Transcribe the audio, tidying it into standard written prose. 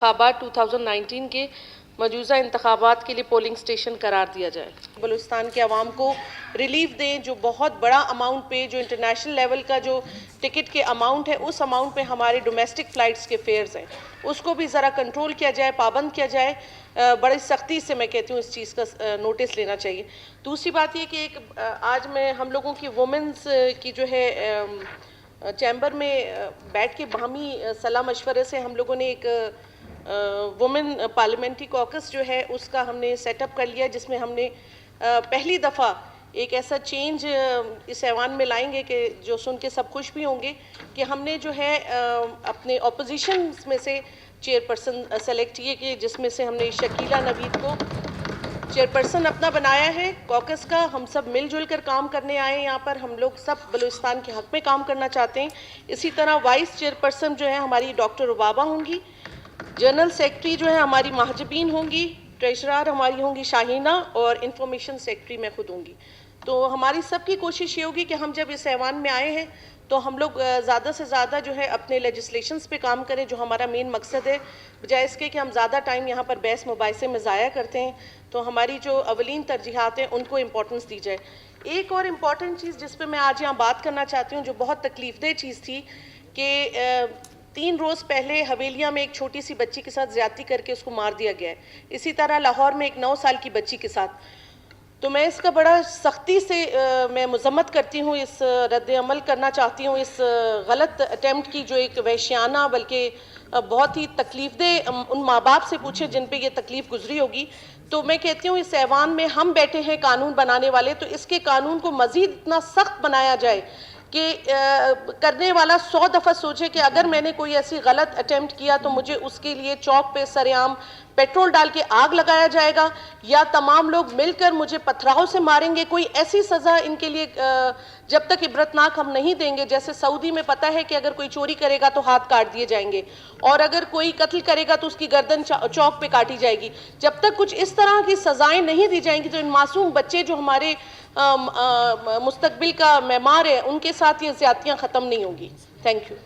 انتخابات 2019 کے مجوزہ انتخابات کے لیے پولنگ سٹیشن قرار دیا جائے. بلوچستان کے عوام کو ریلیف دیں. جو بہت بڑا اماؤنٹ پہ جو انٹرنیشنل لیول کا جو ٹکٹ کے اماؤنٹ ہے اس اماؤنٹ پہ ہمارے ڈومیسٹک فلائٹس کے فیئرز ہیں اس کو بھی ذرا کنٹرول کیا جائے, پابند کیا جائے. بڑی سختی سے میں کہتی ہوں اس چیز کا نوٹس لینا چاہیے. دوسری بات یہ کہ آج میں ہم لوگوں کی وومنز کی جو ہے چیمبر میں بیٹھ کے باہمی صلاح مشورے سے ہم لوگوں نے ایک وومن پارلیمنٹری کوکس جو ہے اس کا ہم نے سیٹ اپ کر لیا, جس میں ہم نے پہلی دفعہ ایک ایسا چینج اس ایوان میں لائیں گے کہ جو سن کے سب خوش بھی ہوں گے کہ ہم نے جو ہے اپنے اپوزیشن میں سے چیئرپرسن سلیکٹ کیے کہ جس میں سے ہم نے شکیلہ نوید کو چیئرپرسن اپنا بنایا ہے کوکس کا. ہم سب مل جل کر کام کرنے آئے ہیں یہاں پر, ہم لوگ سب بلوچستان کے حق میں کام کرنا چاہتے ہیں. اسی طرح وائس چیئرپرسن جو ہے ہماری ڈاکٹر ربابہ ہوں گی, جنرل سیکرٹری جو ہے ہماری مہجبین ہوں گی, ٹریجرر ہماری ہوں گی شاہینہ, اور انفارمیشن سیکرٹری میں خود ہوں گی. تو ہماری سب کی کوشش یہ ہوگی کہ ہم جب اس ایوان میں آئے ہیں تو ہم لوگ زیادہ سے زیادہ جو ہے اپنے لیجسلیشنز پہ کام کریں, جو ہمارا مین مقصد ہے, بجائے اس کے کہ ہم زیادہ ٹائم یہاں پر بحث مباحثے میں ضائع کرتے ہیں. تو ہماری جو اولین ترجیحات ہیں ان کو امپورٹنس دی جائے. ایک اور امپورٹنٹ چیز جس پہ میں آج یہاں بات کرنا چاہتی ہوں, جو بہت تکلیف دہ چیز تھی کہ 3 روز پہلے حویلیہ میں ایک چھوٹی سی بچی کے ساتھ زیادتی کر کے اس کو مار دیا گیا ہے. اسی طرح لاہور میں ایک 9 سال کی بچی کے ساتھ. تو میں اس کا بڑا سختی سے میں مذمت کرتی ہوں, اس رد عمل کرنا چاہتی ہوں اس غلط اٹیمپٹ کی, جو ایک وحشیانہ بلکہ بہت ہی تکلیف دہ. ان ماں باپ سے پوچھیں جن پہ یہ تکلیف گزری ہوگی. تو میں کہتی ہوں اس ایوان میں ہم بیٹھے ہیں قانون بنانے والے, تو اس کے قانون کو مزید اتنا سخت بنایا جائے کہ کرنے والا 100 دفعہ سوچے کہ اگر میں نے کوئی ایسی غلط اٹیمپٹ کیا تو مجھے اس کے لیے چوک پہ سر عام پیٹرول ڈال کے آگ لگایا جائے گا, یا تمام لوگ مل کر مجھے پتھراؤ سے ماریں گے. کوئی ایسی سزا ان کے لیے جب تک عبرتناک ہم نہیں دیں گے, جیسے سعودی میں پتہ ہے کہ اگر کوئی چوری کرے گا تو ہاتھ کاٹ دیے جائیں گے, اور اگر کوئی قتل کرے گا تو اس کی گردن چوک پہ کاٹی جائے گی. جب تک کچھ اس طرح کی سزائیں نہیں دی جائیں گی تو ان معصوم بچے جو ہمارے مستقبل کا معمار ہے ان کے ساتھ یہ زیادتیاں ختم نہیں ہوں گی. Thank you.